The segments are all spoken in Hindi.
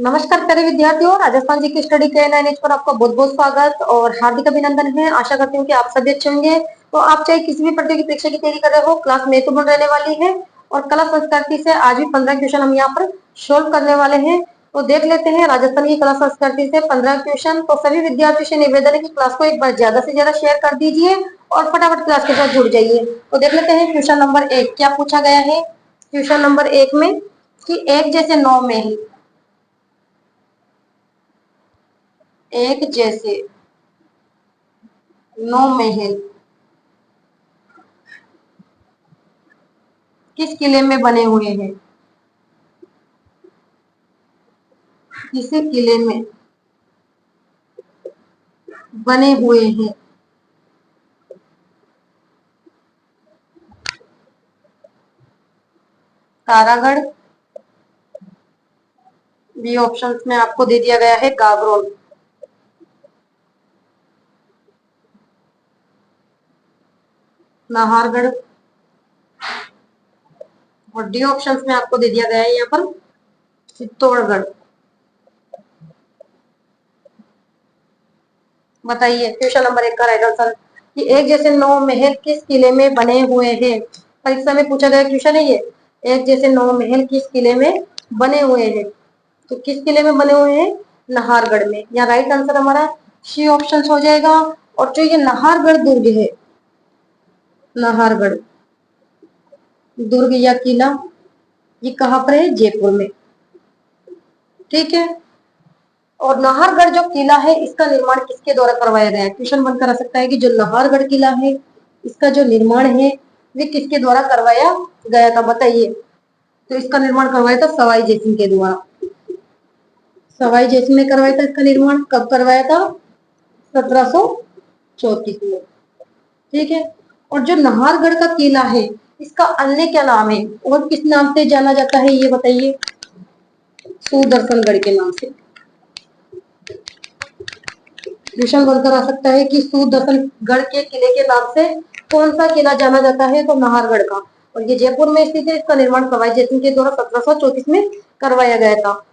नमस्कार प्यारे विद्यार्थियों, राजस्थान जी की स्टडी के 9H पर आपका बहुत बहुत स्वागत और हार्दिक अभिनंदन है। आशा करती हूँ कि आप सभी अच्छे होंगे। तो आप चाहे किसी भी प्रतियोगी परीक्षा की तैयारी कर रहे हो, क्लास महत्वपूर्ण रहने वाली है और कला संस्कृति से आज भी 15 क्वेश्चन हम यहाँ पर सोल्व करने वाले हैं। तो देख लेते हैं राजस्थान की कला संस्कृति से 15 क्वेश्चन। तो सभी विद्यार्थियों से निवेदन है कि क्लास को एक बार ज्यादा से ज्यादा शेयर कर दीजिए और फटाफट क्लास के साथ जुड़ जाइए। तो देख लेते हैं क्वेश्चन नंबर 1 क्या पूछा गया है। क्वेश्चन नंबर 1 में कि एक जैसे 9 में एक जैसे 9 महल किस किले में बने हुए हैं। किस किले में बने हुए हैं। तारागढ़, बी ऑप्शंस में आपको दे दिया गया है गागरोन, नाहरगढ़ और डी ऑप्शंस में आपको दे दिया गया है यहाँ पर चित्तौड़गढ़। बताइए क्वेश्चन नंबर 1 का राइट आंसर कि एक जैसे 9 महल किस किले में बने हुए हैं। परीक्षा में पूछा गया क्वेश्चन है ये। एक जैसे 9 महल किस किले में बने हुए हैं। तो किस किले में बने हुए हैं, नाहरगढ़ में। यहाँ राइट आंसर हमारा सी ऑप्शन हो जाएगा। और जो ये नाहरगढ़ दुर्ग है, नाहरगढ़ दुर्ग या किला, ये कहाँ पर है, जयपुर में। ठीक है। और नाहरगढ़ जो किला है इसका निर्माण किसके द्वारा करवाया गया है। क्वेश्चन बनकर आ सकता है कि जो नाहरगढ़ किला है इसका जो निर्माण है वे किसके द्वारा करवाया गया था, बताइए। तो इसका निर्माण करवाया था सवाई जयसिंह के द्वारा। सवाई जयसिंह ने करवाया था। इसका निर्माण कब करवाया था, 1734 में। ठीक है। और जो नाहरगढ़ का किला है इसका अन्य क्या नाम है और किस नाम से जाना जाता है, ये बताइए। सुदर्शनगढ़ के नाम से। क्वेश्चन बनकर आ सकता है कि सुदर्शनगढ़ के किले के नाम से कौन सा किला जाना जाता है, तो नाहरगढ़ का। और ये जयपुर में स्थित है। इसका निर्माण सवाई जयसिंह के द्वारा 1734 में करवाया गया था।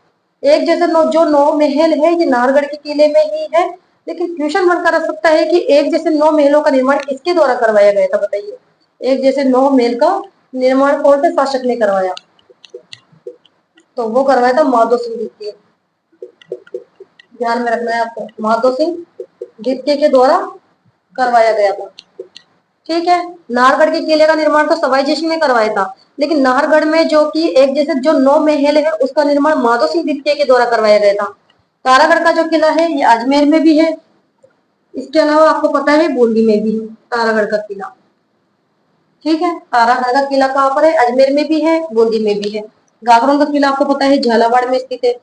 एक जैसे जो 9 महल है ये नाहरगढ़ के किले में ही है। लेकिन क्वेश्चन बनकर आ सकता है कि एक जैसे 9 महलों का निर्माण किसके द्वारा करवाया गया था, बताइए। एक जैसे 9 महल का निर्माण कौन से शासक ने करवाया, तो वो करवाया था माधो सिंह द्वितीय। ध्यान में रखना है आपको, माधो सिंह द्वितीय के द्वारा करवाया गया था। ठीक है। नाहरगढ़ के किले का निर्माण तो सवाई जयसिंह ने करवाया था, लेकिन नाहरगढ़ में जो कि एक जैसे जो 9 महल है उसका निर्माण माधो सिंह द्वितीय के द्वारा करवाया गया था। तारागढ़ का जो किला है ये अजमेर में भी है। इसके अलावा आपको पता है बूंदी में भी है तारागढ़ का किला। ठीक है। तारागढ़ का किला कहाँ पर है, अजमेर में भी है, बूंदी में भी है। गागरोन का किला आपको पता है झालावाड़ में स्थित है।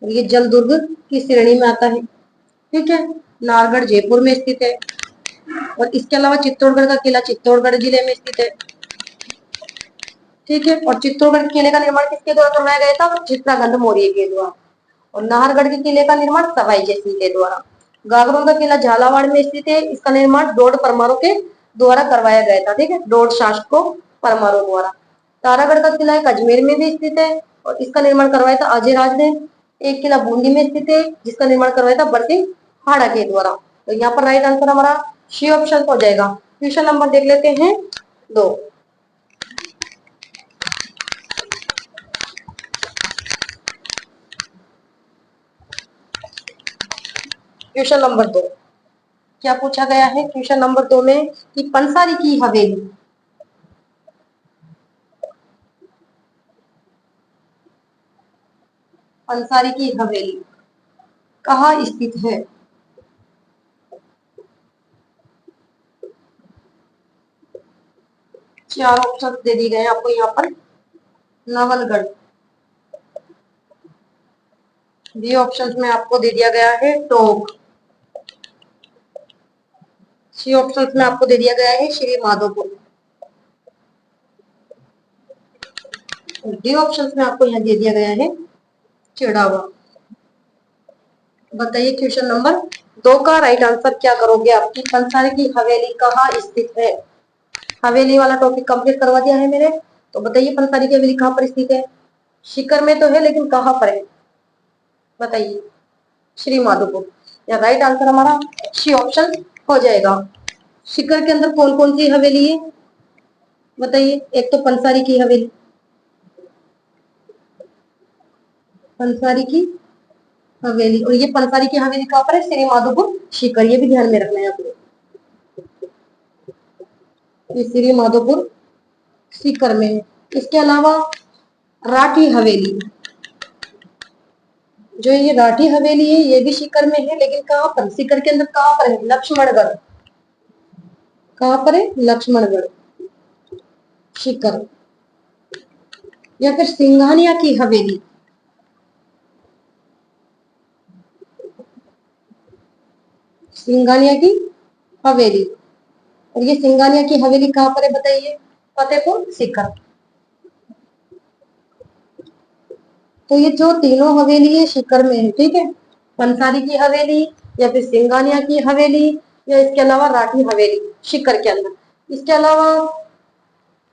ये जल दुर्ग की श्रेणी में आता है। ठीक है। नाहरगढ़ जयपुर में स्थित है। और इसके अलावा चित्तौड़गढ़ का किला चित्तौड़गढ़ जिले में स्थित है। ठीक है। और चित्तौड़गढ़ किले का निर्माण किसके द्वारा करवाया गया था, चित्रागंध मौर्य के द्वारा। और नाहरगढ़ के किले का निर्माण सवाई जयसिंह के द्वारा। गागरोन का किला झालावाड़ में स्थित है। इसका निर्माण डोड परमारों के द्वारा करवाया गया था। ठीक है, डोड शासकों परमारों द्वारा। तारागढ़ का किला एक अजमेर में भी स्थित है और इसका निर्माण करवाया था अजय राज ने। एक किला बूंदी में स्थित है जिसका निर्माण करवाया था बरसिंह हाड़ा के द्वारा। तो यहाँ पर राइट आंसर हमारा सी ऑप्शन हो जाएगा। क्वेश्चन नंबर देख लेते हैं 2। क्वेश्चन नंबर 2 क्या पूछा गया है। क्वेश्चन नंबर 2 में कि पंसारी की हवेली, पंसारी की हवेली कहाँ स्थित है। चार ऑप्शन दे दिए गए हैं आपको यहाँ पर। नवलगढ़, बी ऑप्शन में आपको दे दिया गया है टोंक, सी ऑप्शन में आपको दे दिया गया है श्री माधोपुर, डी ऑप्शन में आपको यहाँ दे दिया गया है चिड़ावा। बताइए क्वेश्चन नंबर 2 का राइट आंसर क्या करोगे। आपकी पंसारी की हवेली कहाँ स्थित है। हवेली वाला टॉपिक कंप्लीट करवा दिया है मैंने। तो बताइए पंसारी की हवेली कहाँ पर स्थित है। सीकर में तो है लेकिन कहाँ पर है। बताइए, श्री माधोपुर। या राइट आंसर हमारा सी ऑप्शन हो जाएगा। सीकर के अंदर कौन कौन सी हवेली है बताइए? एक तो पंसारी की हवेली, पंसारी की हवेली, और ये पंसारी की हवेली कहाँ पर है? श्री माधोपुर सीकर, ये भी ध्यान में रखना है आपको। ये श्री माधोपुर सीकर में है। इसके अलावा राठी हवेली, जो ये राठी हवेली है ये भी सीकर में है, लेकिन कहाँ पर? सीकर के अंदर कहाँ पर है? लक्ष्मणगढ़। कहाँ पर है? लक्ष्मणगढ़, सीकर। या फिर सिंघानिया की हवेली, सिंघानिया की हवेली, और ये सिंघानिया की हवेली कहाँ पर है बताइए? फतेहपुर सीकर। तो ये जो तीनों हवेली है सीकर में है, ठीक है। पंसारी की हवेली, या फिर सिंघानिया की हवेली, या इसके अलावा राठी हवेली सीकर के अंदर। इसके अलावा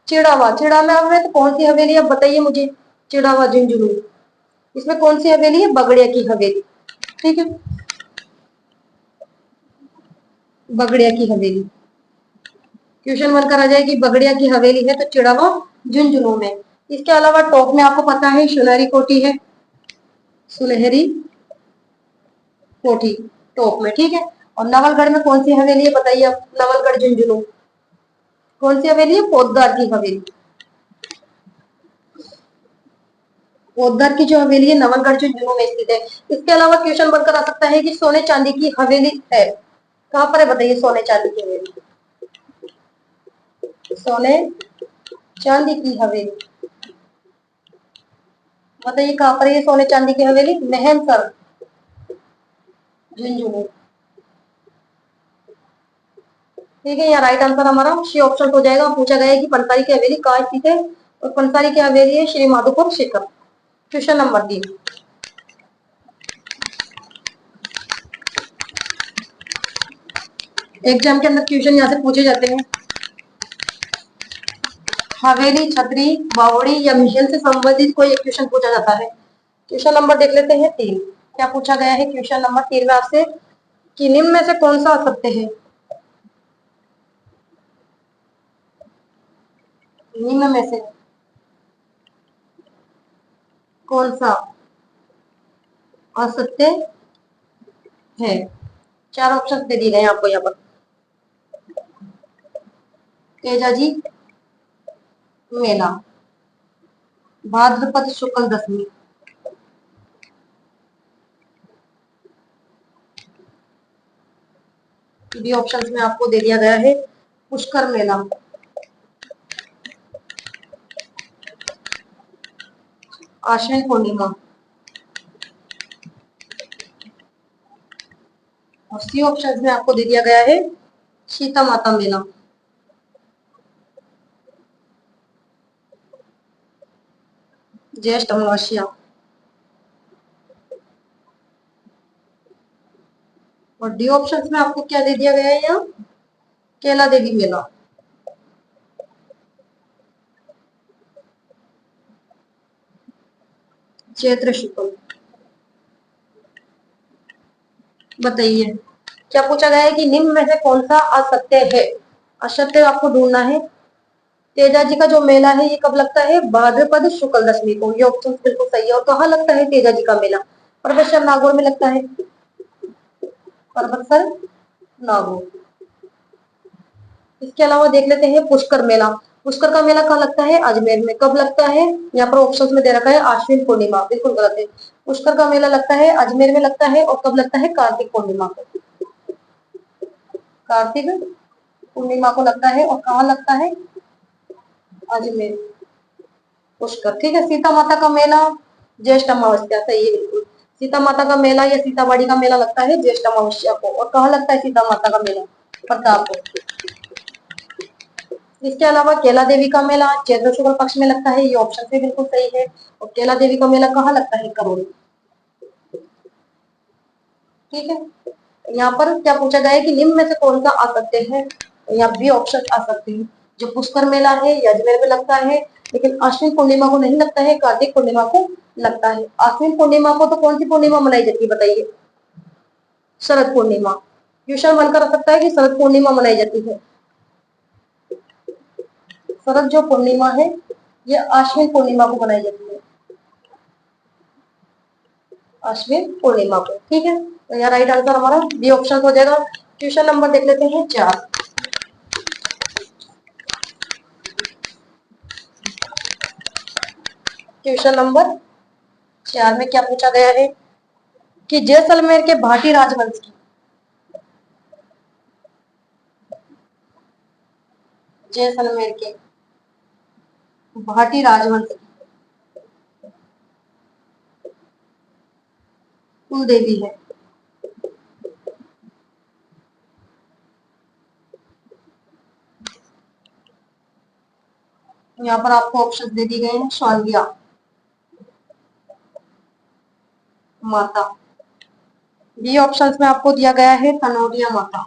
चिड़ावा, चिड़ावा में तो कौन सी हवेली है बताइए मुझे? चिड़ावा झुंझुनू, इसमें कौन सी हवेली है? बगड़िया की हवेली, ठीक है, बगड़िया की हवेली। क्वेश्चन बनकर आ जाएगी बगड़िया की हवेली है तो चिड़ावा झुंझुनू में। इसके अलावा टॉप में आपको पता है सुनहरी कोठी है, सुनहरी कोठी टॉप में, ठीक है। और नवलगढ़ में कौन सी हवेली है बताइए आप? नवलगढ़ झुंझुनू, कौन सी हवेली है? पोद्दार की हवेली। पोद्दार की जो हवेली है नवलगढ़ झुंझुनू में स्थित है। इसके अलावा क्वेश्चन बनकर आ सकता है कि सोने चांदी की हवेली है, कहाँ पर है बताइए? सोने चांदी की हवेली, सोने चांदी की हवेली बताइए कहाँ पर है ये सोने चांदी की हवेली? मेहनसर झुंझुनू, ठीक है। यहाँ राइट आंसर हमारा सी ऑप्शन हो जाएगा। पूछा गया है कि पंसारी की हवेली कहाँ स्थित है, और पंसारी की हवेली है Shri Madhopur Sikar. Question number 3, exam के अंदर क्वेश्चन यहाँ से पूछे जाते हैं। हवेली, छतरी, बावड़ी या महल से संबंधित कोई एक क्वेश्चन पूछा जाता है। क्वेश्चन नंबर देख लेते हैं 3, क्या पूछा गया है क्वेश्चन नंबर 3 में आपसे? कि निम्न में से कौन सा असत्य है? निम्न में से कौन सा असत्य है? 4 ऑप्शन दे दिए गए आपको यहाँ पर। तेजाजी मेला, भाद्रपद शुक्ल दशमी, बी ऑप्शन में आपको दे दिया गया है पुष्कर मेला, आश्विन पूर्णिमा, और सी ऑप्शन में आपको दे दिया गया है सीता माता मेला। ज्येष्ठ अमावस्या, और डी ऑप्शन में आपको क्या दे दिया गया है यहाँ? केला देवी मेला, चैत्र शुक्ल। बताइए क्या पूछा गया है कि निम्न में से कौन सा असत्य है? असत्य आपको ढूंढना है। तेजा जी का जो मेला है ये कब लगता है? भाद्रपद शुक्ल दशमी को, ये ऑप्शन बिल्कुल सही है। और कहाँ लगता है तेजा जी का मेला? परबतसर नागौर में लगता है, परबतसर नागौर। इसके अलावा देख लेते हैं पुष्कर मेला। पुष्कर का मेला कहाँ लगता है? अजमेर में। कब लगता है? यहाँ पर ऑप्शन में दे रखा है आश्विन पूर्णिमा, बिल्कुल गलत है। पुष्कर का मेला लगता है अजमेर में लगता है, और कब लगता है? कार्तिक पूर्णिमा को, कार्तिक पूर्णिमा को लगता है। और कहाँ लगता है? अजमेर, पुष्कर, ठीक है। सीता माता का मेला ज्येष्ठ अमावस्या, सही है बिल्कुल। सीता माता का मेला या सीताबाड़ी का मेला लगता है ज्येष्ठ अमावस्या को। और कहाँ लगता है सीता माता का मेला? प्रतापगढ़। इसके अलावा केला देवी का मेला चैत्र शुक्ल पक्ष में लगता है, ये ऑप्शन भी बिल्कुल सही है। और केला देवी का मेला कहाँ लगता है? करोल, ठीक है। यहाँ पर क्या पूछा गया है कि निम्न में से कौन सा आ सकते हैं? यहाँ बी ऑप्शन आ सकते हैं। जो पुष्कर मेला है ये अजमेर में लगता है, लेकिन अश्विन पूर्णिमा को नहीं लगता है, कार्तिक पूर्णिमा को लगता है। अश्विन पूर्णिमा को तो कौन सी पूर्णिमा मनाई जाती है बताइए? शरद पूर्णिमा। क्वेश्चन बनकर आ सकता है कि शरद पूर्णिमा मनाई जाती है। शरद जो पूर्णिमा है ये अश्विन पूर्णिमा को मनाई जाती है, अश्विन पूर्णिमा को। ठीक है, तो यहाँ राइट आंसर हमारा बी ऑप्शन हो जाएगा। क्वेश्चन नंबर देख लेते हैं 4। क्वेश्चन नंबर 4 में क्या पूछा गया है कि जैसलमेर के भाटी राजवंश की, जैसलमेर के भाटी राजवंश की कुल देवी है। यहाँ पर आपको ऑप्शन दे दी गए हैं। स्वांगिया माता। बी ऑप्शंस में आपको दिया गया है तनोडिया माता,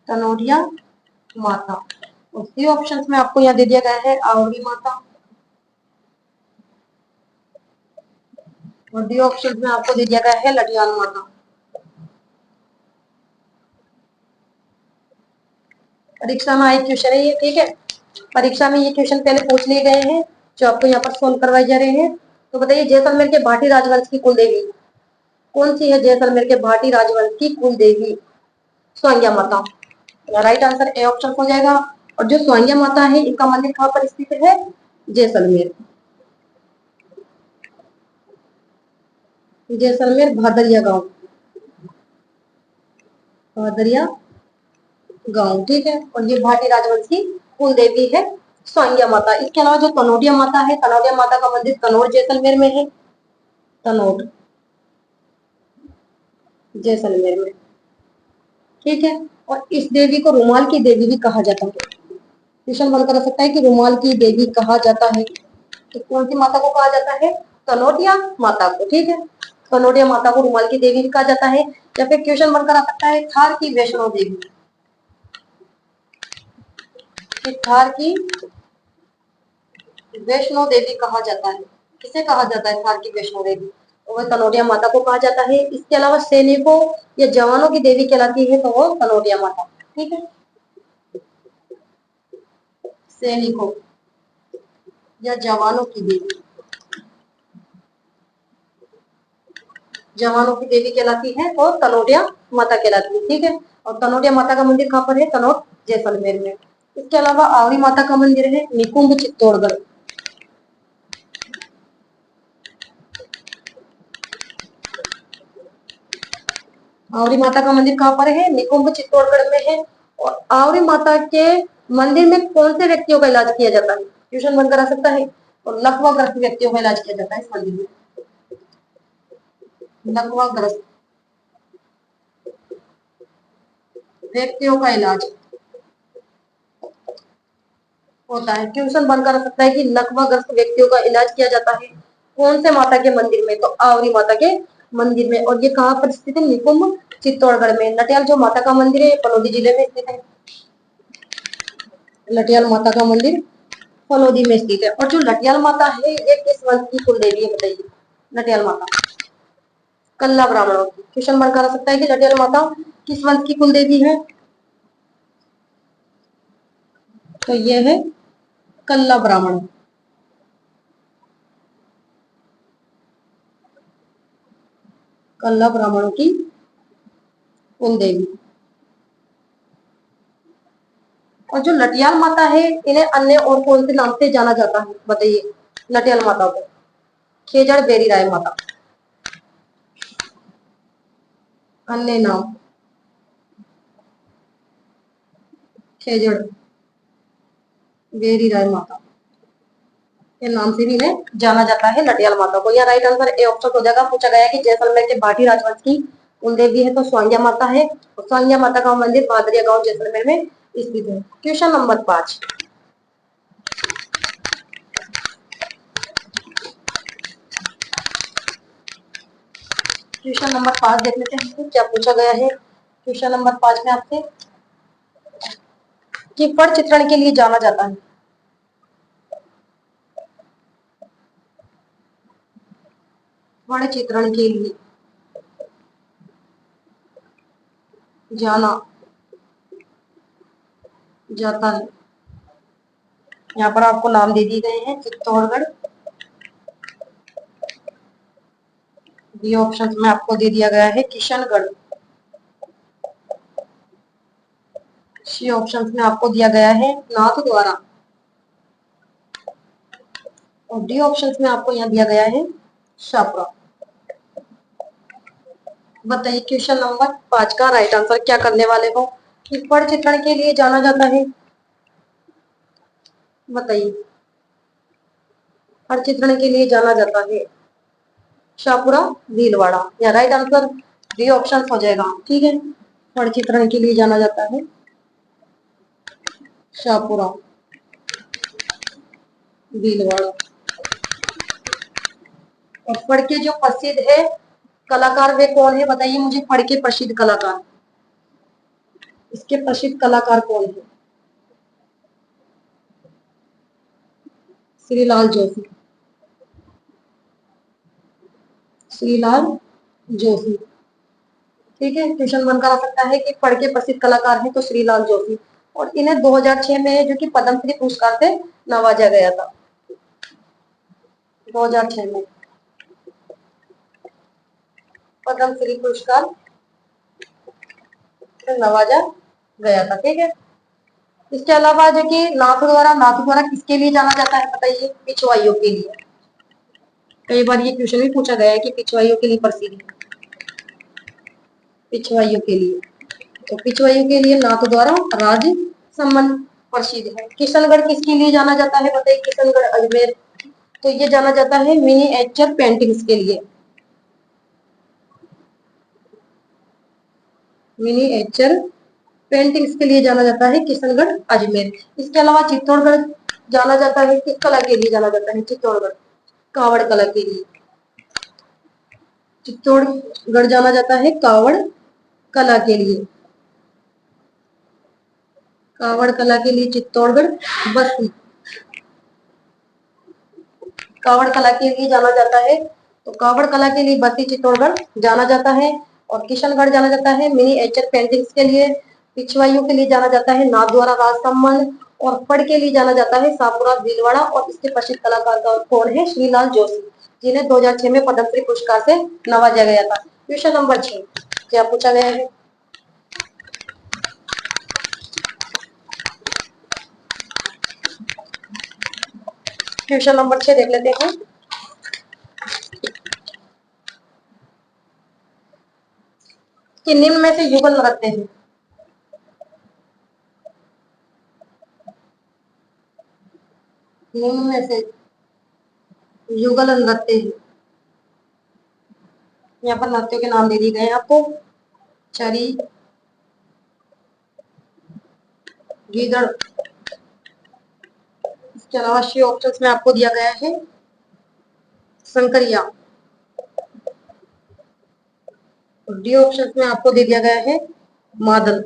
तनोडिया माता। और सी ऑप्शंस में आपको यहाँ दे दिया गया है आवड़ी माता, और डी ऑप्शन में आपको दे दिया गया है लटियाल माता। परीक्षा में आई क्वेश्चन है ये, ठीक है। परीक्षा में ये क्वेश्चन पहले पूछ लिए गए हैं जो आपको यहाँ पर सोल्व करवाए जा रहे हैं। तो बताइए जैसलमेर के भाटी राजवंश की कुल देवी कौन सी है? जैसलमेर के भाटी राजवंश की कुल देवी स्वांगिया माता। राइट आंसर ए ऑप्शन हो जाएगा। और जो स्वांगिया माता है इनका मंदिर कहाँ पर स्थित है? जैसलमेर। जैसलमेर भादरिया गांव, भादरिया गांव, ठीक है। और ये भाटी राजवंश की कुल देवी है स्वांगिया माता। इसके अलावा जो तनोडिया माता है, तनोडिया माता का मंदिर तनोट जैसलमेर में है, तनोट जैसलमेर में, ठीक है। और इस देवी को रुमाल की देवी भी कहा जाता है। क्वेश्चन बनकर आ सकता है कि रुमाल की देवी कहा जाता है, तो कौन सी माता को कहा जाता है? तनोटिया माता को, ठीक है। तनोटिया माता को रुमाल की देवी भी कहा जाता है। या फिर क्वेश्चन बनकर आ सकता है थार की वैष्णो देवी, थार की वैष्णो देवी कहा जाता है। किसे कहा जाता है थार की वैष्णो देवी? तो वह तनोटिया माता को कहा जाता है। इसके अलावा सैनिकों या जवानों की देवी कहलाती है तो वो तनोटिया माता, ठीक है। सैनिकों या जवानों की देवी, जवानों की देवी कहलाती है और तनोटिया माता कहलाती है, ठीक है। और तनोटिया माता का मंदिर कहाँ पर है? तनोट जैसलमेर में। इसके अलावा आवड़ी माता का मंदिर है निकुंभ चित्तौड़गढ़, आवड़ी माता का मंदिर कहाँ पर है? निकुंभ चित्तौड़गढ़ में है। और आवड़ी माता के मंदिर में कौन से व्यक्तियों का इलाज किया जाता है? ट्यूशन बनकर आ सकता है। और लकवाग्रस्त व्यक्तियों का इलाज किया जाता है इस मंदिर में, लकवाग्रस्त व्यक्तियों का इलाज होता है। ट्यूशन बनकर आ सकता है कि लकवाग्रस्त व्यक्तियों का इलाज किया जाता है कौन से माता के मंदिर में? तो आवरी माता के मंदिर में। और ये कहाँ पर स्थित है? निकुंभ चित्तौड़गढ़ में। लटियाल जो माता का मंदिर है फलोदी जिले में स्थित है, लटियाल माता का मंदिर फलोदी में स्थित है। और जो लटियाल माता है ये किस वंश की कुल देवी है बताइए? लटियाल माता कल्ला ब्राह्मणों की। क्वेश्चन बनकर आ सकता है कि लटियाल माता किस वंश की कुल देवी है? तो ये है कल्ला ब्राह्मण, कल्ला ब्राह्मणों की कुल देवी। और जो लटियाल माता है इन्हें अन्य और कौन से नाम से जाना जाता है बताइए? लटियाल माता को खेजड़ बेरी राय माता, अन्य नाम खेजड़ बेरी राय माता के नाम से भी इन्हें जाना जाता है लटियाल माता को। यह राइट आंसर ए ऑप्शन हो जाएगा। पूछा गया कि जैसलमेर के भाटी राजवंश की कुल देवी है तो स्वांगिया माता है। और स्वांगिया माता का मंदिर भादरिया गांव जैसलमेर में स्थित है। क्वेश्चन नंबर 5, क्वेश्चन नंबर 5 देख लेते हैं क्या पूछा गया है। क्वेश्चन नंबर 5 में आपसे कि फड़ चित्रण के लिए जाना जाता है? फड़ चित्रण के लिए जाना जाता है। यहाँ पर आपको नाम दे दिए गए हैं, चित्तौड़गढ़। बी ऑप्शन में आपको दे दिया गया है किशनगढ़। सी ऑप्शन में आपको दिया गया है नाथद्वारा। और डी ऑप्शन में आपको यहाँ दिया गया है शाहपुरा। बताइए क्वेश्चन नंबर 5 का राइट आंसर क्या करने वाले हो? कि फड़ चित्रण के लिए जाना जाता है, बताइए। फड़ चित्रण के लिए जाना जाता है शाहपुरा, भीलवाड़ा। या राइट आंसर डी ऑप्शन हो जाएगा। ठीक है, फड़ चित्रण के लिए जाना जाता है शाहपुरा, भीलवाड़ा। और फड़ के जो प्रसिद्ध है कलाकार वे कौन है? बताइए मुझे, फड़ के प्रसिद्ध कलाकार, इसके प्रसिद्ध कलाकार कौन है? श्रीलाल जोशी। श्रीलाल जोशी। ठीक है, क्वेश्चन बनकर आ सकता है कि फड़ के प्रसिद्ध कलाकार हैं तो श्रीलाल जोशी। और इन्हें 2006 में जो कि पद्मश्री पुरस्कार से नवाजा गया था। 2006 में पद्मश्री पुरस्कार से नवाजा गया था। ठीक है, इसके अलावा जो कि नाथद्वारा किसके लिए जाना जाता है? बताइए, पिछवाइयों के लिए। कई बार ये क्वेश्चन भी पूछा गया है कि पिछवाइयों के लिए प्रसिद्ध है, पिछवाइयों के लिए। तो पिछवाइयों के लिए नाथद्वारा राज सम्मान प्रसिद्ध है। किशनगढ़ किसके लिए जाना जाता है? बताइए, किशनगढ़ अजमेर। तो ये जाना जाता है मिनीएचर पेंटिंग्स के लिए। मिनीएचर पेंटिंग्स के लिए जाना जाता है किशनगढ़ अजमेर। इसके अलावा चित्तौड़गढ़ जाना जाता है किस कला के लिए? जाना जाता है चित्तौड़गढ़ कावड़ कला के लिए। चित्तौड़गढ़ जाना जाता है कावड़ कला के लिए। कावड़ कला के लिए चित्तौड़गढ़। बस्ती कावड़ कला के लिए जाना जाता है, तो कावड़ कला के लिए बस्ती चित्तौड़गढ़ जाना जाता है। और किशनगढ़ जाना जाता है मिनीएचर पेंटिंग्स के लिए। पिछवाइयों के लिए जाना जाता है नाथद्वारा राजसम्मान। और फड़ के लिए जाना जाता है शाहपुरा, भीलवाड़ा। और इसके प्रसिद्ध कलाकार का कौन है? श्रीलाल जोशी, जिन्हें 2006 में पद्मश्री पुरस्कार से नवाजा गया था। क्वेश्चन नंबर 6 क्या पूछा गया है? क्वेश्चन नंबर 6 देख लेते हैं। कि निम्न में से युगल नृत्य है? निम्न में से युगल नृत्य है। यहाँ पर नृत्यों के नाम दे दिए गए हैं आपको। चरी, गीदड़। इसके अलावा सी ऑप्शंस में आपको दिया गया है संकरिया। और डी ऑप्शन में आपको दे दिया गया है मादल।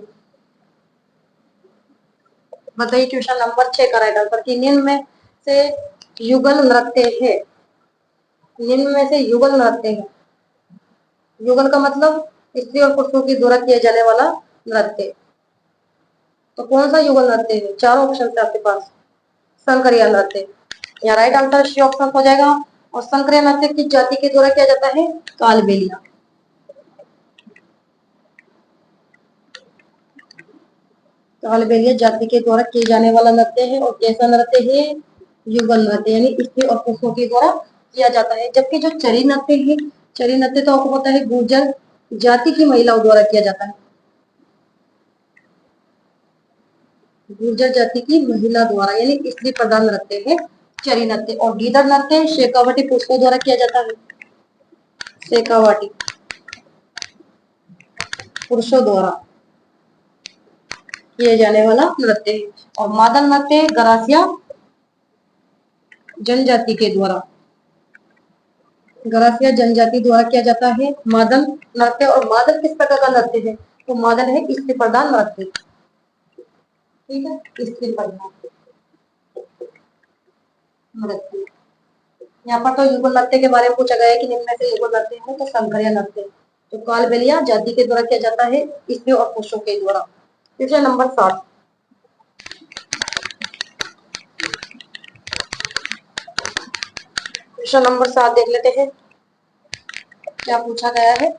बताइए क्वेश्चन नंबर 6 का राइट आंसर कि निम्न में से युगल नृत्य है। निम्न में से युगल नृत्य है। युगल का मतलब स्त्री और पुरुषों के द्वारा किया जाने वाला नृत्य। तो कौन सा युगल नृत्य है? 4 ऑप्शन है आपके पास। संकरिया नृत्य, या राइट आंसर सी ऑप्शन हो जाएगा। और संकरिया नृत्य किस जाति के द्वारा किया जाता है? कालबेलिया। कालबेलिया जाति के द्वारा किए जाने वाला नृत्य है। और कैसा नृत्य है? युगल नृत्य, यानी स्त्री और पुरुषों के द्वारा किया जाता है। जबकि जो चरी नृत्य है, चरी नृत्य तो आपको पता है गुर्जर जाति की महिलाओं द्वारा किया जाता है। गुर्जर जाति की महिला द्वारा, यानी स्त्री प्रधान नृत्य है चरी नृत्य। और गीदड़ नृत्य शेखावटी पुरुषों द्वारा किया जाता है। शेखावाटी पुरुषों द्वारा किए जाने वाला नृत्य है। और मादल नृत्य गरासिया जनजाति के द्वारा, गरासिया जनजाति द्वारा किया जाता है मादल नृत्य। और मादल किस प्रकार का नृत्य है? तो मादल है स्त्री प्रधान नृत्य। ठीक है, स्थिर परिमाण मृत्यु। यहाँ पर तो युगल नृत्य के बारे में पूछा गया है कि निम्न में से युगल नृत्य है तो संकरिया नृत्य, तो कालबेलिया जाति के द्वारा किया जाता है, स्त्रियों और पुरुषों के द्वारा। Question number 7। क्वेश्चन नंबर 7 देख लेते हैं क्या पूछा गया है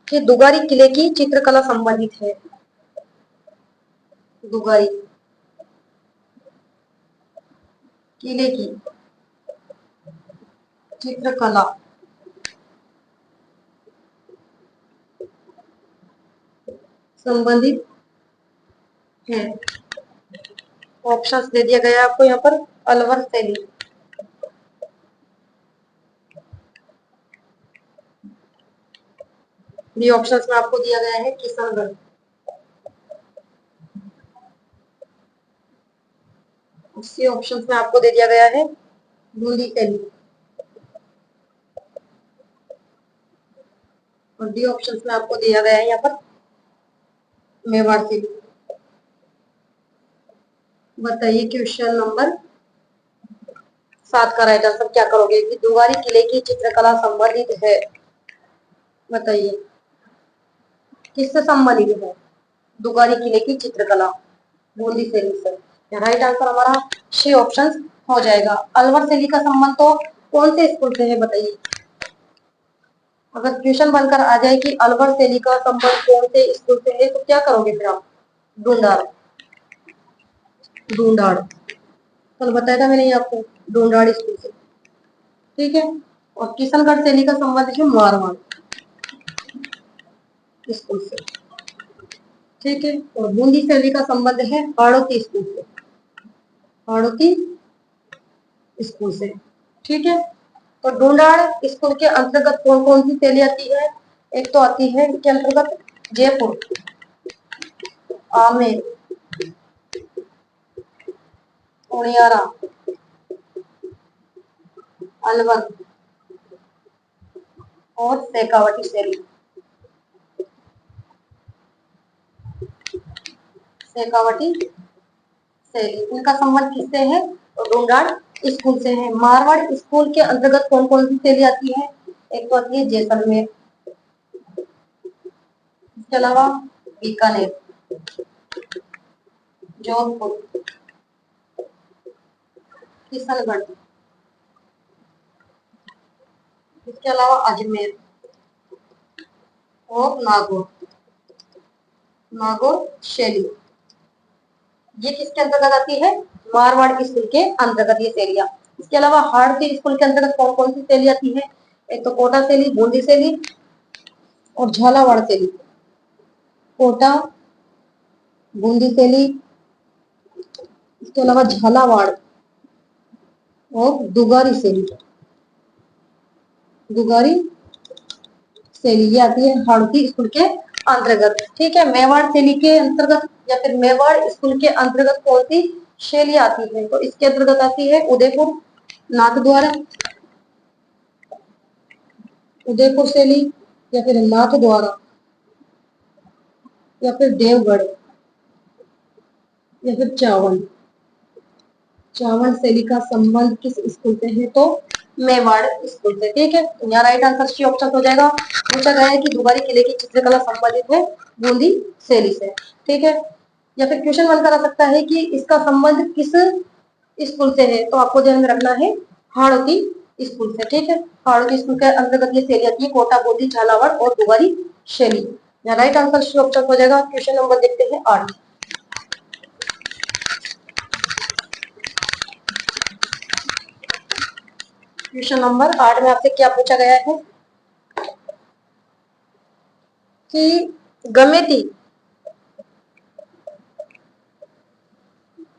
कि दुगारी किले की चित्रकला संबंधित है। दुगारी किले की चित्रकला संबंधित है। ऑप्शंस दे दिया गया है आपको यहाँ पर। अलवर शैली, बी ऑप्शंस में आपको दिया गया है किशनगढ़, सी ऑप्शंस में आपको दे दिया गया है बूंदी शैली, और डी ऑप्शंस में आपको दिया गया है यहाँ पर मेवाड़ शैली। बताइए क्वेश्चन नंबर 7 का राइट आंसर क्या करोगे कि दुगारी किले की चित्रकला संबंधित है। बताइए किससे संबंधित है दुगारी किले की चित्रकला, बूंदी शैली से। राइट आंसर हमारा सी ऑप्शन हो जाएगा। अलवर शैली का संबंध तो कौन से स्कूल से है बताइए। अगर क्वेश्चन बनकर आ जाए कि अलवर शैली का संबंध कौन से स्कूल से है तो क्या करोगे फिर आप। ढूंढाड़, ढूंढाड़ कल बताया था मैंने आपको, ढूंढाड़ स्कूल से। ठीक है, और किशनगढ़ शैली का संबंध है मारवाड़ स्कूल से। ठीक है, और बूंदी शैली का संबंध है हाड़ौती स्कूल से, हाड़ौती स्कूल से। ठीक है, तो ढूंढाड़ स्कूल के अंतर्गत कौन कौन सी शैली आती है। एक तो आती है इनके अंतर्गत जयपुर, आमेर, उनियारा, अलवर और शेखावटी शैली। शेखावटी शैली इनका संबंध किससे है तो ढूंढाड़ स्कूल से है। मारवाड़ स्कूल के अंतर्गत कौन कौन सी शैली आती है। एक तो आती है जैसलमेर, इसके अलावा बीकानेर, जोधपुर, किशनगढ़, इसके अलावा अजमेर और नागौर, नागौर शैली। ये किसके अंतर्गत आती है मारवाड़ स्कूल के अंतर्गत ये शैलियां। इसके अलावा हाड़ौती स्कूल के अंतर्गत कौन कौन सी शैली आती है। एक तो कोटा शैली, बूंदी शैली और झालावाड़ शैली। कोटा, बूंदी शैली, इसके अलावा झालावाड़ और दुगारी शैली। दुगारी शैली ये आती है हाड़ौती स्कूल के अंतर्गत। ठीक है, मेवाड़ शैली के अंतर्गत या फिर मेवाड़ स्कूल के अंतर्गत कौन सी शैली आती है तो इसके अंतर्गत आती है उदयपुर, नाथद्वारा, उदयपुर शैली या फिर नाथद्वारा या फिर देवगढ़ या फिर चावल। चावल शैली का संबंध किस स्कूल से है तो मेवाड़ स्कूल से। ठीक है, तो यहाँ राइट आंसर सी ऑप्शन हो जाएगा। पूछा गया है कि दुबारी किले की चित्रकला संबंधित है बूंदी शैली से। ठीक है, या फिर क्वेश्चन बनकर आ सकता है कि इसका संबंध किस स्कूल से है तो आपको ध्यान में रखना है हाड़ौती स्कूल से। ठीक है, हाड़ौती स्कूल के अंतर्गत ये शैली आती है कोटा, बूंदी, झालावाड़ और दुबारी शैली। यहाँ राइट आंसर सी ऑप्शन हो जाएगा। क्वेश्चन नंबर देखते हैं 8। क्वेश्चन नंबर 8 में आपसे क्या पूछा गया है कि गमेती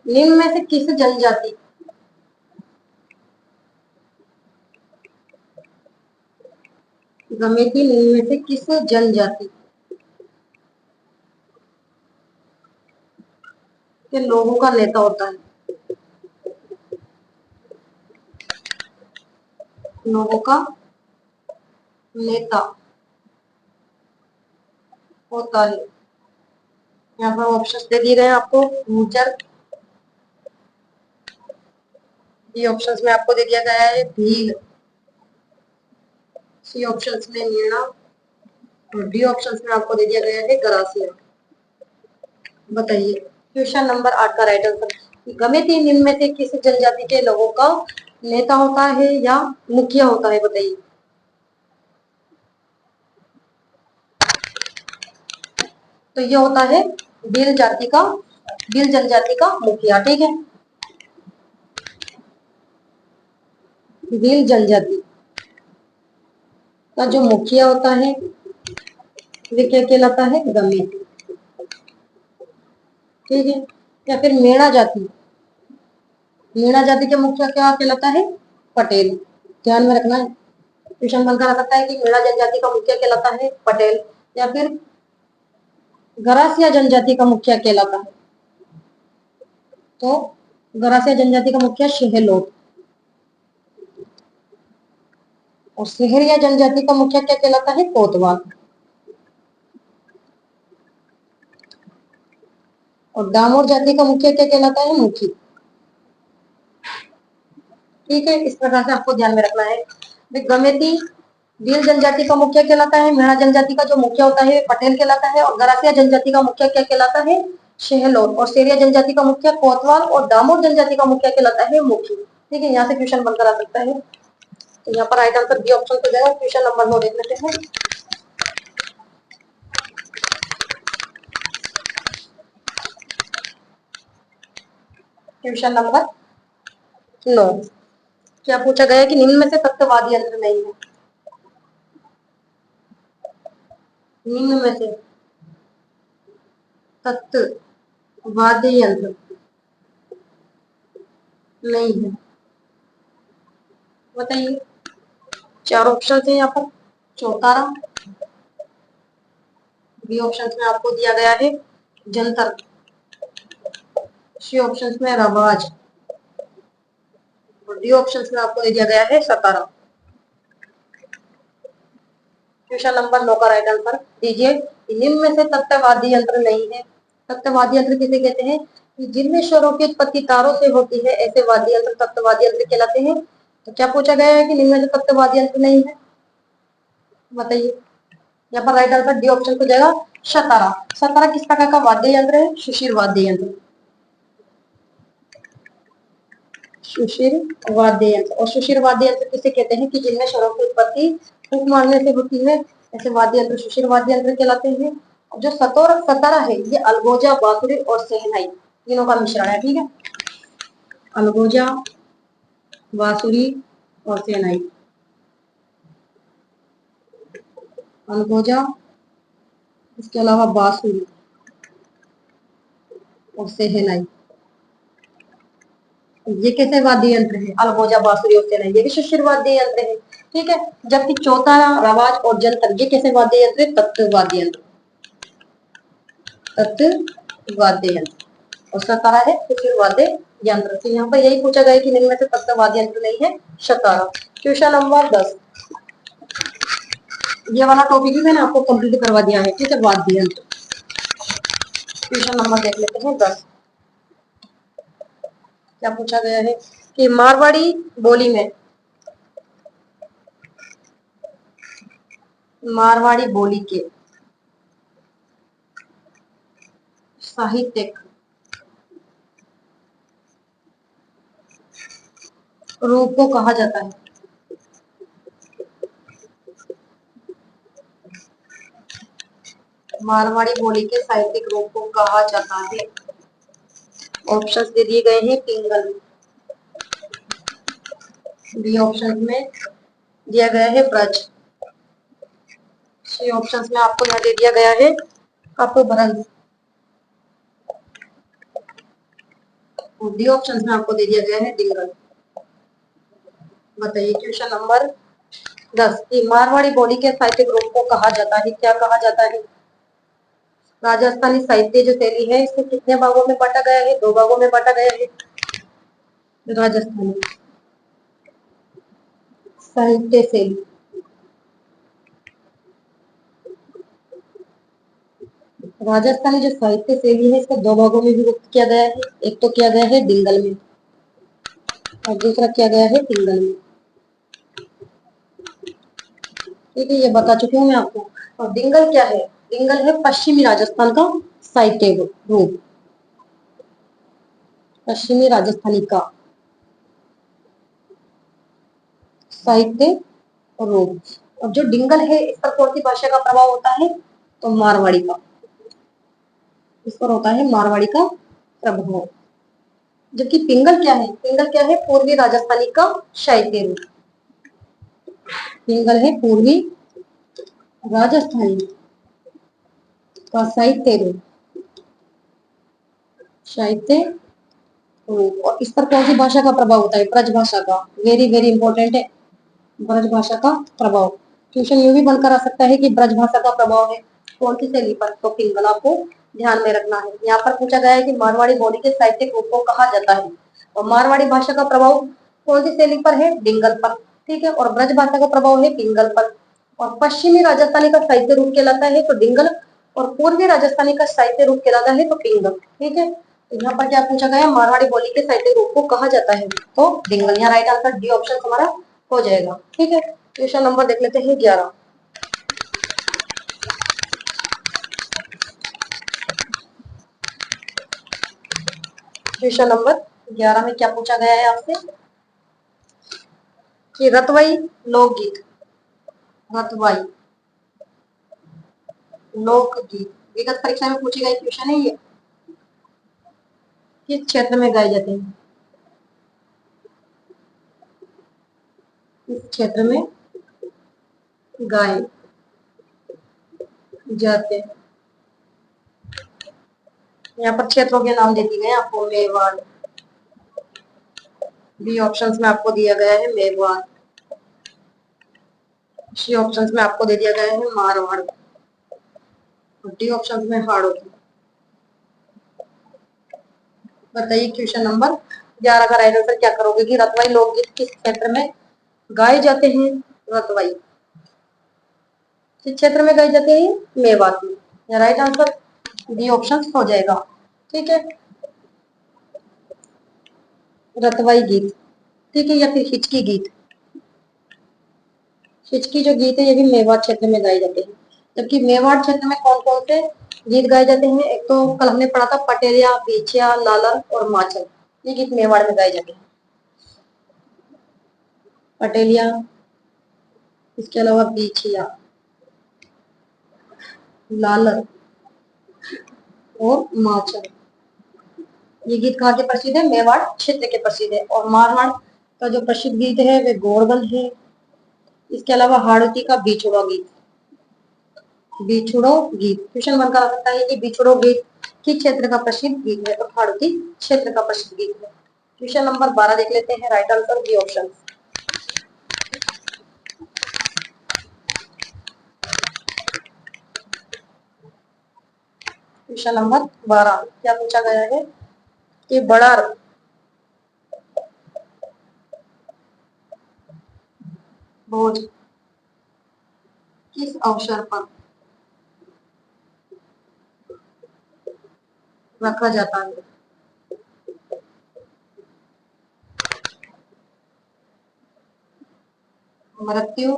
निम्न में से किस जनजाति गमेती निम्न में से किस जनजाति के लोगों का नेता होता है। लोगों का नेता होता है। यहाँ पर ऑप्शंस दे दिए गए हैं आपको। गुर्जर, बी ऑप्शंस में आपको दे दिया गया है भील, सी ऑप्शंस में मीणा और डी ऑप्शंस में आपको दे दिया गया है गरासिया। बताइए क्वेश्चन नंबर 8 का राइट आंसर। गमेती निम्न में से किस जनजाति के लोगों का नेता होता है या मुखिया होता है? बताइए। तो ये होता है भील जाति का, भील जनजाति का मुखिया। ठीक है, भील जनजाति का जो मुखिया होता है वे क्या कहलाता है? गमेती। ठीक है, या फिर मेणा जाति, मीणा जाति के मुखिया क्या कहलाता है? पटेल। ध्यान में रखना है, क्वेश्चन बनकर आ सकता है कि मीणा जनजाति का मुखिया कहलाता है पटेल या फिर गरासिया जनजाति का मुखिया कहलाता है। तो गरासिया जनजाति का मुखिया शेहलोत और सेहरिया जनजाति का मुखिया क्या कहलाता है? कोतवाल। और डामोर जाति का मुखिया क्या कहलाता है? मुखी। ठीक है, इस प्रकार से आपको ध्यान में रखना है। गमेती भील जनजाति का मुखिया कहलाता है, मेहरा जनजाति का जो मुखिया होता है पटेल कहलाता है और गरासिया जनजाति का मुखिया क्या कहलाता है? शेहलोत और सेरिया जनजाति का मुखिया कोतवाल और दामोर जनजाति का मुखिया कहलाता है मुखी। ठीक है, यहाँ से क्वेश्चन बनकर आ सकता है। तो यहाँ पर राइट आंसर बी ऑप्शन हो जाएगा। क्वेश्चन नंबर 9 देख लेते हैं। क्वेश्चन नंबर 9 क्या पूछा गया है कि निम्न में से तत्ववादी यंत्र नहीं है? निम्न में से तत्ववादी यंत्र नहीं है, बताइए। चार ऑप्शन है यहाँ पर। चौतारा, बी ऑप्शन में आपको दिया गया है जंतर, सी ऑप्शन में रवाज और डी ऑप्शन में आपको दे दिया गया है सतारा। क्वेश्चन नंबर 9 का राइट आंसर दीजिए। निम्न में से तत्ववादी यंत्र नहीं है। तत्ववादी यंत्र किसे कहते हैं? कि जिनमें स्वरों की उत्पत्ति तारों से होती है ऐसे वाद्य यंत्र तत्ववादी यंत्र कहलाते हैं। तो क्या पूछा गया है कि निम्न में से तत्ववादी यंत्र नहीं है? बताइए। यहाँ पर राइट आंसर डी ऑप्शन हो जाएगा सतारा। सतारा किस प्रकार का वाद्य यंत्र है? सुशीर वाद्य यंत्र, सुशीर वाद्य यंत्र। और सुशीर वाद्य यंत्र किसे कहते हैं? कि जिनमें स्वरों की उत्पत्ति फूंक मारने से होती है ऐसे वाद्य यंत्र सुशीर वाद्य यंत्र कहलाते हैं। और जो सतोर सतारा है ये अलगोजा, बांसुरी और सहनाई तीनों का मिश्रण है। ठीक है, अलगोजा, बांसुरी और सहनाई। अलगोजा, इसके अलावा बांसुरी और सहनाई ये कैसे वाद्य यंत्र है? अलगोजा, बांसुरी और सहनाई ये भी सुशीर वाद्य यंत्र है। ठीक है, जबकि चौथा रवाज और जंतर ये कैसे वाद्य यंत्र है? तत्व वाद्य यंत्र, तत्व वाद्य यंत्र। और सतारा है सुशीर वाद्य यंत्र। तो यहाँ पर यही पूछा गया कि निम्न में से तत्व वाद्य यंत्र नहीं है सतारा। क्वेश्चन नंबर 10 ये वाला टॉपिक भी मैंने आपको कंप्लीट करवा दिया है। ठीक है, वाद्य यंत्र। क्वेश्चन नंबर देख लेते हैं 10 क्या पूछा गया है कि मारवाड़ी बोली में, मारवाड़ी बोली के साहित्यिक रूप को कहा जाता है? मारवाड़ी बोली के साहित्यिक रूप को कहा जाता है। ऑप्शंस दे दिए गए हैं पिंगल, बी ऑप्शन में दिया गया है ब्रज, सी ऑप्शंस में आपको यहाँ दे दिया गया है अपभ्रंश और डी ऑप्शंस में आपको दे दिया गया है डिंगल। बताइए क्वेश्चन नंबर 10 कि मारवाड़ी बोली के साहित्यिक रूप को कहा जाता है, क्या कहा जाता है? राजस्थानी साहित्य जो शैली है इसे कितने भागों में बांटा गया है? 2 भागों में बांटा गया है। राजस्थानी साहित्य शैली राजस्थानी जो साहित्य शैली है इसको दो भागों में विभक्त किया गया है। एक तो किया गया है डिंगल में और दूसरा किया गया है तिंगल में। ठीक है, ये बता चुकी हूँ मैं आपको। और डिंगल क्या है? डिंगल है पश्चिमी राजस्थान का साहित्य रूप, पश्चिमी राजस्थानी का साहित्य रूप। और जो डिंगल है इस पर कौन सी भाषा का प्रभाव होता है? तो मारवाड़ी का, इस पर होता है मारवाड़ी का प्रभाव। जबकि पिंगल क्या है? पिंगल क्या है? पूर्वी राजस्थानी का साहित्य रूप। पिंगल है पूर्वी राजस्थानी का साहित्य रूप, साहित्य रूप। और इस पर कौन सी भाषा का प्रभाव होता है? ब्रज भाषा का। वेरी वेरी इंपॉर्टेंट है, ब्रज भाषा का प्रभाव। क्वेश्चन यूं भी बनकर आ सकता है कि ब्रज भाषा का प्रभाव है कौन सी शैली पर? तो पिंगल आपको ध्यान में रखना है। यहाँ पर पूछा गया है कि मारवाड़ी बोली के साहित्यिक रूप को कहा जाता है, और मारवाड़ी भाषा का प्रभाव कौन सी शैली पर है? डिंगल पर। ठीक है, और ब्रज भाषा का प्रभाव है पिंगल पर। और पश्चिमी राजस्थानी का साहित्य रूप कहलाता है तो डिंगल, और पूर्वी राजस्थानी का साहित्य रूप कहलाता है तो पिंगल। ठीक है, तो यहाँ पर क्या पूछा गया? मारवाड़ी बोली के साहित्य रूप को कहा जाता है तो डिंगल। यहाँ राइट आंसर डी ऑप्शन हमारा हो जाएगा। ठीक है, क्वेश्चन नंबर देख लेते हैं 11। क्वेश्चन नंबर 11 में क्या पूछा गया है आपसे कि रतवई लोकगीत, रतवाई लोकगीत विगत परीक्षा में पूछे गए क्वेश्चन है ये, किस क्षेत्र में गाए जाते हैं? इस क्षेत्र में गाए जाते हैं। यहाँ पर क्षेत्रों के नाम दे दिए गए आपको। मेवाड़, बी ऑप्शंस में आपको दिया गया है मेवाड़। सी ऑप्शंस में आपको दे दिया गया है मारवाड़, और डी ऑप्शंस में हाड़ौती। बताइए क्वेश्चन नंबर 11 का राइट आंसर क्या करोगे कि रतवाई लोकगीत किस क्षेत्र में गाए जाते हैं? रतवाई किस क्षेत्र में गाए जाते हैं? मेवात में। राइट आंसर डी ऑप्शन हो जाएगा। ठीक है, रतवाई गीत। ठीक है, या फिर हिचकी गीत। हिचकी जो गीत है ये भी मेवाड़ क्षेत्र में गाए जाते हैं। जबकि मेवाड़ क्षेत्र में कौन कौन से गीत गाए जाते हैं? एक तो कल हमने पढ़ा था पटेरिया, बीछिया, लालर और माचल। ये गीत मेवाड़ में गाए जाते हैं। पटेलिया, इसके अलावा बीछिया, लालर और माचल। ये गीत कहाँ के प्रसिद्ध है? मेवाड़ क्षेत्र के प्रसिद्ध है। और मारवाड़ का जो प्रसिद्ध गीत है वे गोरबल है। इसके अलावा हाड़ौती का बिछुड़ो गीत, बिछुड़ो गीत क्वेश्चन बनकर आ सकता है कि बिछुड़ो गीत किस क्षेत्र का प्रसिद्ध गीत है? तो हाड़ौती क्षेत्र का प्रसिद्ध गीत है। क्वेश्चन नंबर 12 देख लेते हैं। Right answer B option. Question number 12 क्या पूछा गया है कि बड़ा भोज किस अवसर पर रखा जाता है? मृत्यु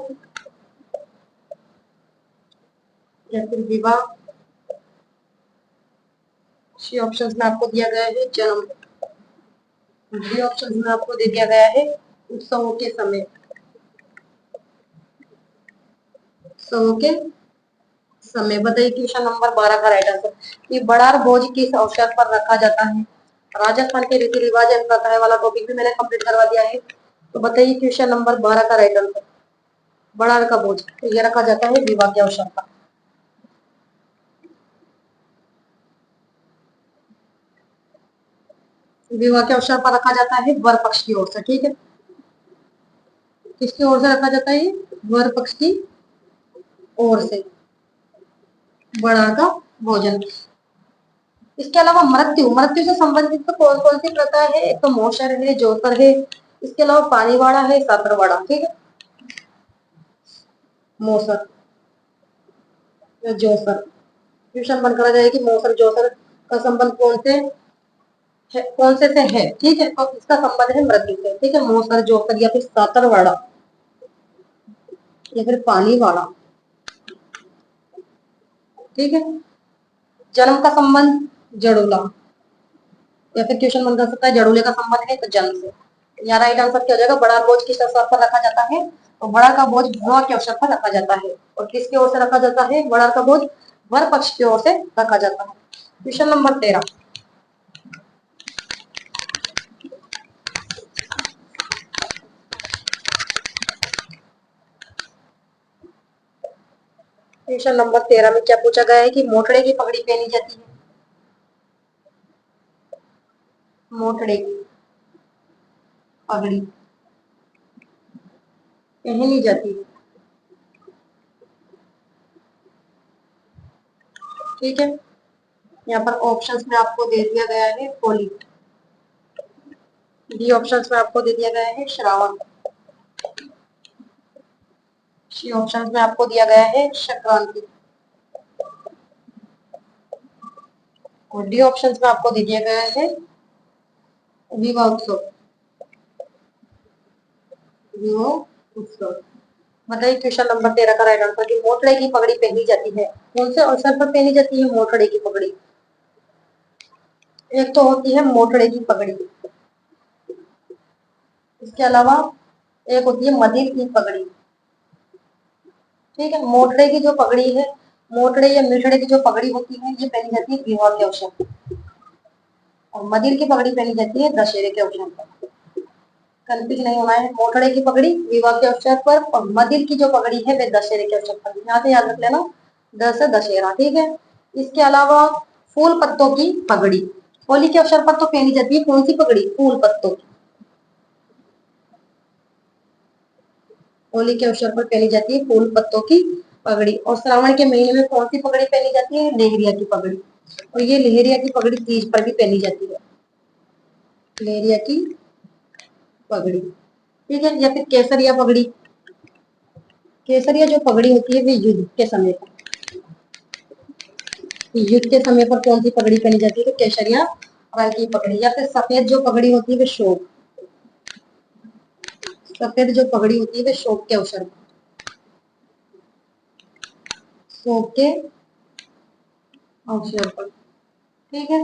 या फिर विवाह। सी ऑप्शन में आपको दिया गया है जन्म। डी ऑप्शन में आपको दे दिया गया है उत्सवों के समय, उत्सवों के समय। बताइए क्वेश्चन नंबर 12 का राइट आंसर कि बड़ार भोज किस अवसर पर रखा जाता है? राजस्थान के रीति रिवाज एवं प्रथाएं वाला टॉपिक भी मैंने कंप्लीट करवा दिया है। तो बताइए क्वेश्चन नंबर 12 का राइट आंसर बड़ार का भोज तो ये रखा जाता है विवाह के अवसर पर। विवाह के अवसर पर रखा जाता है वर पक्ष की ओर से। ठीक है, किसकी ओर से रखा जाता है? वर पक्ष की ओर से बड़ा का भोजन। इसके अलावा मृत्यु, मृत्यु से संबंधित तो कौन कौन सी प्रथा है? एक तो मोशर है, जोतर है, इसके अलावा पानीवाड़ा है, सातरवाड़ा। ठीक है, मोसर या जोसर। क्वेश्चन बनकर आ जाएगी मौसर जोसर का संबंध कौन से है, ठीक है। तो इसका संबंध है मृत्यु से, ठीक है। मौसर जोसर या फिर सातरवाड़ा या फिर पानी वाला, ठीक है। जन्म का संबंध जड़ूला, या फिर क्वेश्चन बन सकता है जड़ूले का संबंध है तो जन्म से। यहाँ राइट आंसर क्या हो जाएगा, बड़ा बोझ किस अवसर पर रखा जाता है, तो बड़ा का बोझ विवाह के अवसर पर रखा जाता है। और किसकी ओर से रखा जाता है, बड़ा का बोझ वर पक्ष की ओर से रखा जाता है। क्वेश्चन नंबर 13, क्वेश्चन नंबर 13 में क्या पूछा गया है कि मोटड़े की पगड़ी पहनी जाती है। मोटड़े की पगड़ी पहनी जाती है, ठीक है। यहाँ पर ऑप्शंस में आपको दे दिया गया है होली, बी ऑप्शंस में आपको दे दिया गया है श्रावण, सी ऑप्शंस में आपको दिया गया है संक्रांति, और डी ऑप्शंस में आपको दे दिया गया है विवाह उत्सव। विवाह उत्सव। बताइए क्वेश्चन नंबर 13 का राइट आंसर कि मोटड़े की पगड़ी पहनी जाती है, कौन से अवसर पर पहनी जाती है मोटड़े की पगड़ी। एक तो होती है मोटड़े की पगड़ी, इसके अलावा एक होती है मदिर की पगड़ी, ठीक है। मोटड़े की जो पगड़ी है, मोटड़े या मिठड़े की जो पगड़ी होती है, ये पहनी जाती है विवाह के अवसर पर, और मदिर की पगड़ी पहनी जाती है दशहरे के अवसर पर। कंफ्यूज नहीं होना है, मोटड़े की पगड़ी विवाह के अवसर पर और मदिर की जो पगड़ी है वे दशहरे के अवसर पर। यहाँ से याद रख लेना, दशहरा, ठीक है। इसके अलावा फूल पत्तों की पगड़ी, होली के अवसर पर तो पहनी जाती है कौन सी पगड़ी, फूल पत्तों की। होली के अवसर पर पहनी जाती है फूल पत्तों की पगड़ी। और श्रावण के महीने में कौन सी पगड़ी पहनी जाती है, लेहरिया की पगड़ी। और ये लेहरिया की पगड़ी तीज पर भी पहनी जाती है, लेहरिया की पगड़ी, ठीक है। या फिर केसरिया पगड़ी, केसरिया जो पगड़ी होती है वे युद्ध के समय पर, युद्ध के समय पर कौन सी पगड़ी पहनी जाती है, तो केसरिया रंग की पगड़ी। या फिर सफेद जो पगड़ी होती है वे शोक, सफेद जो पगड़ी होती है वे शोक के अवसर पर, शोक के अवसर पर, ठीक है।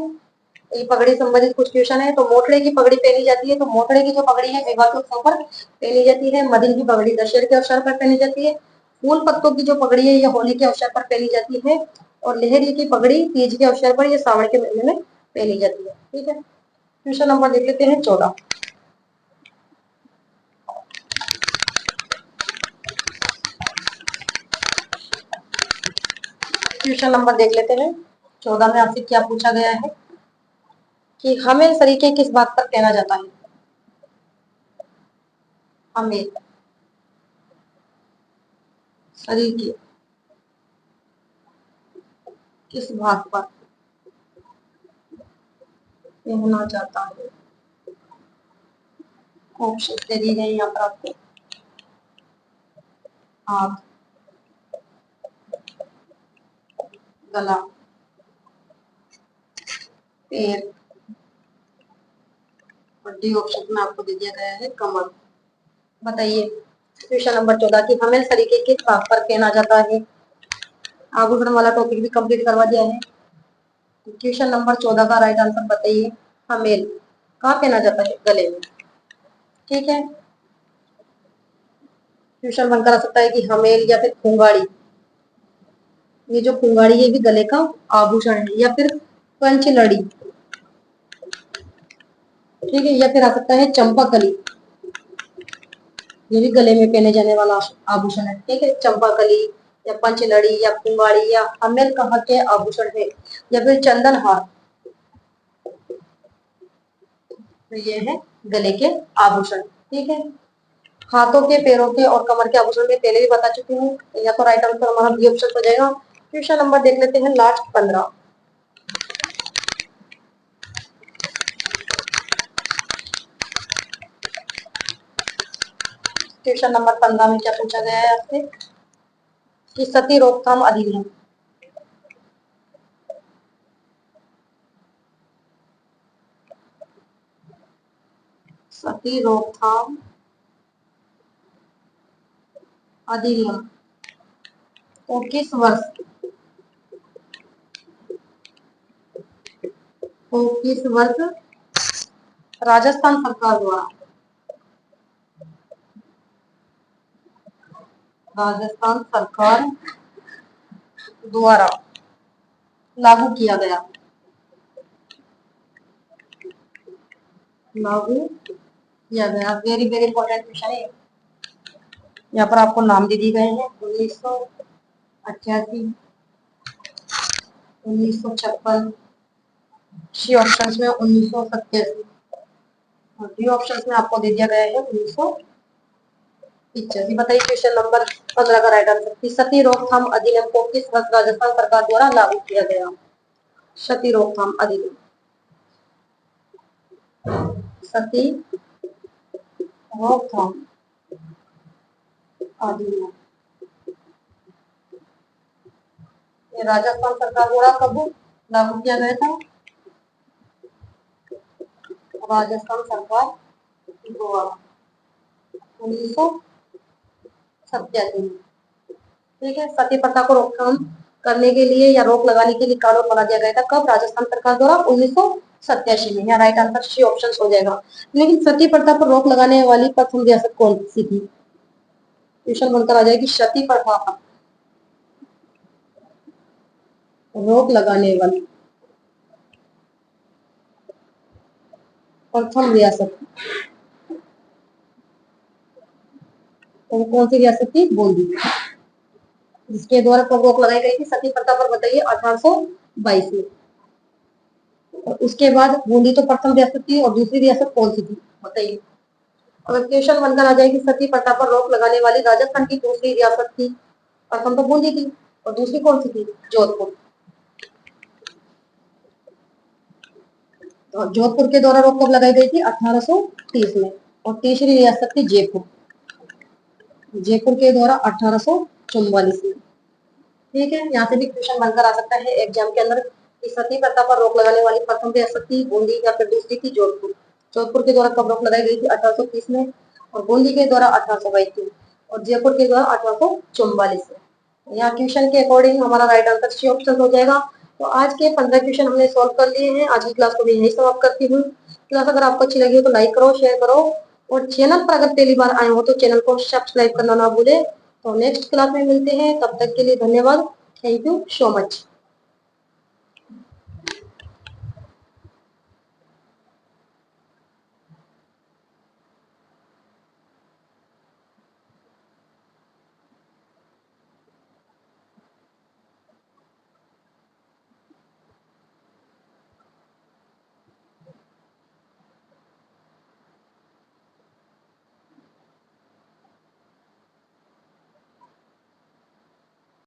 ये पगड़ी संबंधित कुछ क्वेश्चन है। तो मोटड़े की पगड़ी पहनी जाती है, तो मोटड़े की जो पगड़ी है विवाह के अवसर पर पहनी जाती है। मदिर की पगड़ी दशहरे के अवसर पर पहनी जाती है। फूल पत्तों की जो पगड़ी है ये होली के अवसर पर पहनी जाती है। और लेहरिया की पगड़ी तीज के अवसर पर, ये सावन के महीने में पहनी जाती है, ठीक है। क्वेश्चन नंबर देख लेते हैं 14, क्वेश्चन नंबर देख लेते हैं 14 में आपसे क्या पूछा गया है कि हमें सरीखे किस बात पर पहना जाता है। हमें सरीखे किस बात पर पहना जाता है, ऑप्शन दे दिए गए यहाँ पर आपको, हाथ, गला, पैर, और डी ऑप्शन में आपको दे दिया गया है कमर। बताइए क्वेश्चन नंबर 14 की हमें सरीखे किस भाग पर पहना जाता है। आभूषण वाला टॉपिक भी कंप्लीट करवा दिया है। क्वेश्चन नंबर 14 का राइट आंसर बताइए, हमेल कहाँ पहना जाता है, गले में, ठीक है। क्वेश्चन बनकर आ सकता है कि हमेल या फिर खुंगाड़ी, ये जो खुंगाड़ी है भी गले का आभूषण है। या फिर पंचलड़ी, ठीक है। या फिर आ सकता है चंपाकली, ये भी गले में पहने जाने वाला आभूषण है, ठीक है। चंपाकली या पंचलड़ी या कुंवाड़ी या हमेल कहाँ के आभूषण है। या फिर चंदन हार, तो ये है गले के आभूषण, ठीक है। हाथों के, पैरों के और कमर के आभूषण में पहले भी बता चुकी हूँ, या तो राइट आंसर हमारा बी ऑप्शन हो जाएगा। क्वेश्चन नंबर देख लेते हैं लास्ट 15, क्वेश्चन नंबर 15 में क्या पूछा गया है आपसे कि सती रोकथाम अधिनियम, सती रोकथाम अधिनियम को किस वर्ष राजस्थान सरकार द्वारा लागू किया गया? वेरी वेरी इंपॉर्टेंट क्वेश्चन है। यहाँ पर आपको नाम दे दिए गए हैं 1988, 1956, सी ऑप्शंस में 1987 और डी ऑप्शंस में आपको दे दिया गया है 1985। बताइए क्वेश्चन नंबर 15 का राइट आंसर। सती रोकथाम अधिनियम को किस वर्ष राजस्थान सरकार द्वारा लागू किया गया? सती रोकथाम अधिनियम, सती रोकथाम अधिनियम ये राजस्थान सरकार द्वारा कब लागू किया गया था? राजस्थान सरकार द्वारा 1987। ठीक है, सती प्रथा को रोकथाम करने के लिए या रोक लगाने के लिए कानून बना दिया गया था कब? राजस्थान सरकार द्वारा 1987 में। यहाँ राइट आंसर सी ऑप्शन हो जाएगा। लेकिन सती प्रथा पर रोक लगाने वाली प्रथम रियासत कौन सी थी? क्वेश्चन बनकर आ जाएगी सती प्रथा पर रोक लगाने वाली प्रथम रियासत तो कौन सी रियासत थी? बूंदी, जिसके द्वारा कब रोक लगाई गई थी सती प्रथा पर? बताइए 1822 में। और उसके बाद बूंदी तो प्रथम रियासत थी और दूसरी रियासत कौन सी थी? बताइए। अगर क्वेश्चन बनकर आ जाएगी सती प्रथा पर रोक लगाने वाली राजस्थान की दूसरी रियासत थी, प्रथम तो बूंदी थी और दूसरी कौन सी थी? जोधपुर। तो जोधपुर के द्वारा रोक कब लगाई गई थी? 1830 में। और तीसरी रियासत थी जयपुर, जयपुर के द्वारा 1844 में। ठीक है, यहाँ से भी क्वेश्चन बनकर आ सकता है एग्जाम के अंदर कि सती प्रथा पर रोक लगाने वाली प्रथम रियासत थी बूंदी या फिर दूसरी थी जोधपुर। जोधपुर के द्वारा कब रोक लगाई गई थी? 1830 में। और बूंदी के द्वारा 1822 में। और जयपुर के द्वारा 1844 में। यहाँ क्वेश्चन के अकॉर्डिंग हमारा राइट आंसर सी ऑप्शन हो जाएगा। तो आज के 15 क्वेश्चन हमने सोल्व कर लिए हैं। आज की क्लास को भी यही समाप्त करती हूँ। क्लास अगर आपको अच्छी लगी हो तो लाइक करो, शेयर करो और चैनल पर अगर पहली बार आए हो तो चैनल को सब्सक्राइब करना ना भूले। तो नेक्स्ट क्लास में मिलते हैं, तब तक के लिए धन्यवाद। Thank you so much.